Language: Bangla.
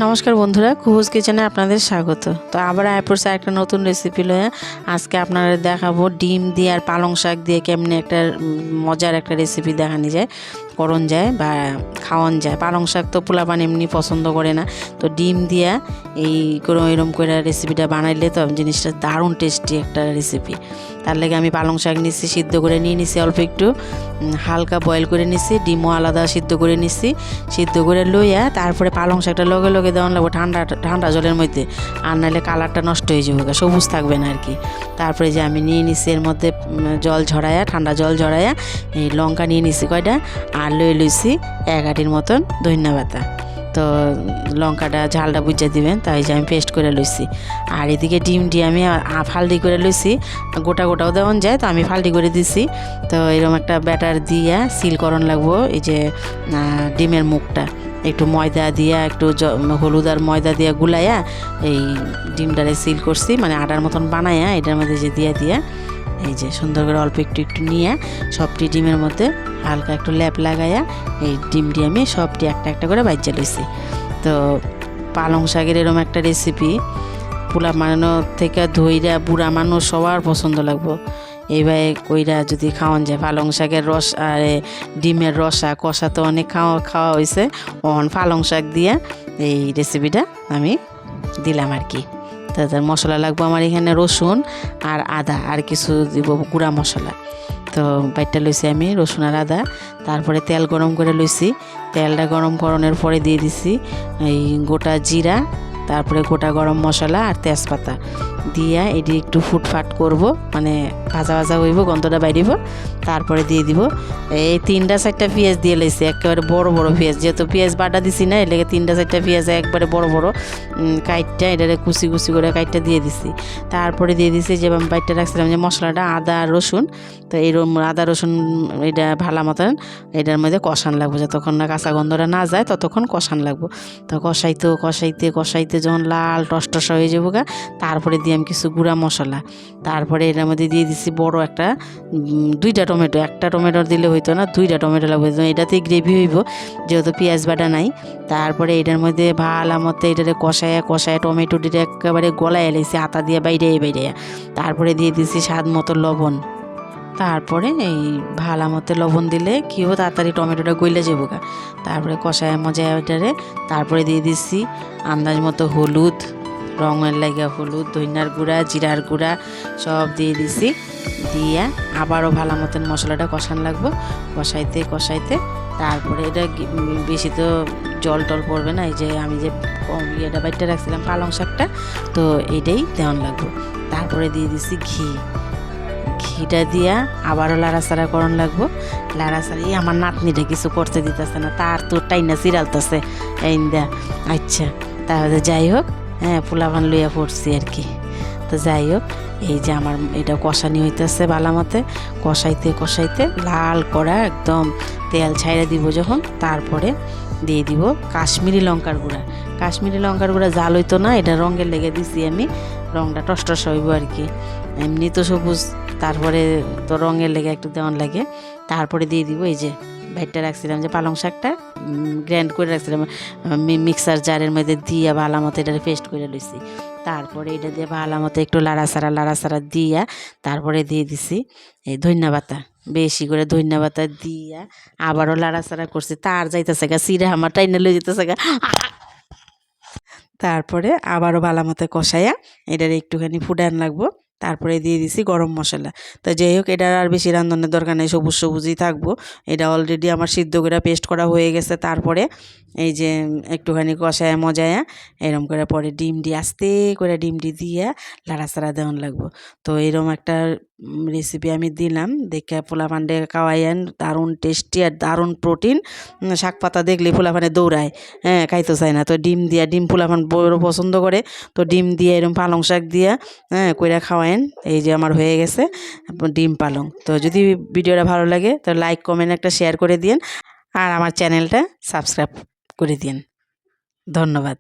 নমস্কার বন্ধুরা, কুহুস কিচেনে আপনাদের স্বাগত। তো আবার আইপড়ছে একটা নতুন রেসিপি লয়ে আজকে আপনাদের দেখাবো ডিম দিয়ে আর পালং শাক দিয়ে কেমনে একটা মজার একটা রেসিপি দেখানো যায়, করণ যায় বা খাওয়ান যায়। পালং শাক তো পোলাপান এমনি পছন্দ করে না, তো ডিম দিয়া এই কোনো এরম করে রেসিপিটা বানাইলে তো জিনিসটা দারুণ টেস্টি একটা রেসিপি। তার লাগে আমি পালং শাক নিচ্ছি, সিদ্ধ করে নিয়ে নিছি, অল্প একটু হালকা বয়েল করে নিছি, ডিমও আলাদা সিদ্ধ করে নিছি। সিদ্ধ করে লইয়া তারপরে পালং শাকটা লগে লগে দেওয়ান লাগবো ঠান্ডা ঠান্ডা জলের মধ্যে, আর নাহলে কালারটা নষ্ট হয়ে যাবে, সবুজ থাকবে না আর কি। তারপরে যে আমি নিয়ে নিছি এর মধ্যে জল ঝরাইয়া, ঠান্ডা জল ঝরাইয়া এই লঙ্কা নিয়ে নিছি কয়টা, আর লইছি 1 আটির মতন ধনিয়া পাতা। তো লঙ্কাটা ঝালটা বুঝে দিবেন, তাই যে আমি পেস্ট করে লইছি। আর এদিকে ডিমটি আমি ফালডি করে লইছি, গোটা গোটাও দেওয়ান যায়, তো আমি ফালডি করে দিছি। তো এরকম একটা ব্যাটার দিয়া সিল করন লাগবো এই যে ডিমের মুখটা, একটু ময়দা দিয়া একটু হলুদ আর ময়দা দিয়া গুলাইয়া এই ডিমটারে সিল করছি, মানে আটার মতন বানাইয়া এটার মধ্যে যে দিয়া এই যে সুন্দর করে অল্প একটু একটু নিয়ে সবটি ডিমের মধ্যে হালকা একটু ল্যাপ লাগাইয়া এই ডিমটি আমি সবটি একটা একটা করে বাইজা লইছি। তো পালং শাকের এরকম একটা রেসিপি পোলা মানানো থেকে ধইরা বুড়া মানুষ সবার পছন্দ লাগবো। এইভাবে কইরা যদি খাওয়ান যায়, পালং শাকের রস আর ডিমের রসা কষা তো অনেক খাওয়া হয়েছে, পালং শাক দিয়া এই রেসিপিটা আমি দিলাম আর কি। তার মশলা লাগবো আমার এখানে রসুন আর আদা, আর কিছু দিব গুঁড়া মশলা। তো বাইটটা লইছি আমি রসুন আর আদা, তারপরে তেল গরম করে লইছি। তেলটা গরম করানোর পরে দিয়ে দিছি এই গোটা জিরা, তারপরে গোটা গরম মশলা আর তেজপাতা দিয়া এটি একটু ফুটফাট করব, মানে ভাজা ভাজা হইব, গন্ধটা বাইরিব। তারপরে দিয়ে দিব এই 3-4টা পেঁয়াজ দিয়ে লাইছি, একেবারে বড় বড় পেঁয়াজ, যেহেতু পেঁয়াজ বাটা দিছি না, এর লেগে 3-4টা পেঁয়াজ একবারে বড় বড় কাইটটা এটারে কুচি কুচি করে কাইটটা দিয়ে দিছি। তারপরে দিয়ে দিছি যে আমি বাইটটা রাখছিলাম যে মশলাটা, আদা আর রসুন। তো এইরকম আদা রসুন এটা ভালো মতন এটার মধ্যে কষান লাগবো, যতক্ষণ না কাঁচা গন্ধটা না যায় ততক্ষণ কষান লাগবো। তো কষাইতে যখন লাল টসটসা হয়ে যাবো গা, তারপরে দিয়ে আমি কিছু গুঁড়া মশলা, তারপরে এটার মধ্যে দিয়ে দিছি বড় একটা 2টা টমেটো। একটা টমেটো দিলে হইতো না, 2টা টমেটো লাগবে, এটাতেই গ্রেভি হইব যেহেতু পেঁয়াজ বাটা নাই। তারপরে এটার মধ্যে ভালো মতো এটারে কষায় টমেটোটির একেবারে গলায় এলাইছি আতা দিয়ে বাইরে। তারপরে দিয়ে দিছি স্বাদ মতো লবণ। তারপরে এই ভালো মতো লবণ দিলে কী হবে, তাড়াতাড়ি টমেটোটা গইলে যাবো গা। তারপরে কষায় মজায় ওইটারে, তারপরে দিয়ে দিচ্ছি আন্দাজ মতো হলুদ, রঙের লাগে হলুদ, ধনিয়ার গুঁড়া, জিরার গুঁড়া সব দিয়ে দিছি। দিয়া আবারও ভালো মতন মশলাটা কষান লাগবো, কষাইতে তারপরে এটা বেশি তো জল টল পড়বে না, এই যে আমি যে ইয়েটা বাইটটা রাখছিলাম পালং শাকটা, তো এইটাই দেওয়ান লাগবো। তারপরে দিয়ে দিছি ঘিটা দিয়া আবারও লাড়াচাড়া করন লাগবো। লাড়াচাড়ি আমার নাতনিটা কিছু করতে দিতেছে না, তার তো টাইনা চিরালতেছে এই দা। আচ্ছা তাহলে যাই হোক, পোলাপান লইয়া পড়ছি আর কি। তো যাই হোক, এই যে আমার এটা কষানি হইতেছে ভালো মতে, কষাইতে লাল করা একদম তেল ছাইড়া দিব যখন, তারপরে দিয়ে দিব কাশ্মীরি লঙ্কার গুঁড়া। জাল হইতো না, এটা রঙের লেগে দিছি আমি, রঙটা টসটস হইব আর কি, এমনি তো সবুজ, তারপরে তো রঙের লেগে একটু দেওয়ান লাগে। তারপরে দিয়ে দিব এই যে ভাইটটা রাখছিলাম যে পালং শাকটা গ্র্যান্ড করে রাখছিলাম মিক্সার জারের মধ্যে দিয়ে ভালো মতো এটা পেস্ট করে লইছি। তারপরে এটা দিয়ে ভালো মতো একটু লাড়াচাড়া দিয়া তারপরে দিয়ে দিছি এই ধনিয়া পাতা, বেশি করে ধনিয়া পাতা দিয়া আবারও লাড়াচাড়া করছি। তার যাইতেছে গা চিরা, আমার টাইনে লই যেতেছে গা। তারপরে আবারও ভালো মতো কষাইয়া এটার একটুখানি ফুটান লাগবো। তারপরে দিয়ে দিছি গরম মশলা। তো যাই হোক, এটার আর বেশি রান্ধনের দরকার নেই, সবুজই থাকবো। এটা অলরেডি আমার সিদ্ধ করে পেস্ট করা হয়ে গেছে। তারপরে এই যে একটুখানি কষায় মজায়া এরম করে পরে ডিমটি আস্তে করে দিয়া লাড়াচাড়া দেওয়ান লাগবো। তো এরম একটা রেসিপি আমি দিলাম, দেখে পোলাপান্ডে খাওয়াইয়েন, দারুণ টেস্টি আর দারুণ প্রোটিন। শাক পাতা দেখলে পোলাপানে দৌড়ায়, খাইতে চায় না। তো ডিম পোলাপান বড় পছন্দ করে, তো ডিম দিয়ে এরকম পালং শাক দিয়া কইরা খাওয়ায়েন। এই যে আমার হয়ে গেছে ডিম পালং। তো যদি ভিডিওটা ভালো লাগে তো লাইক কমেন্ট একটা শেয়ার করে দিন, আর আমার চ্যানেলটা সাবস্ক্রাইব করে দিন। ধন্যবাদ।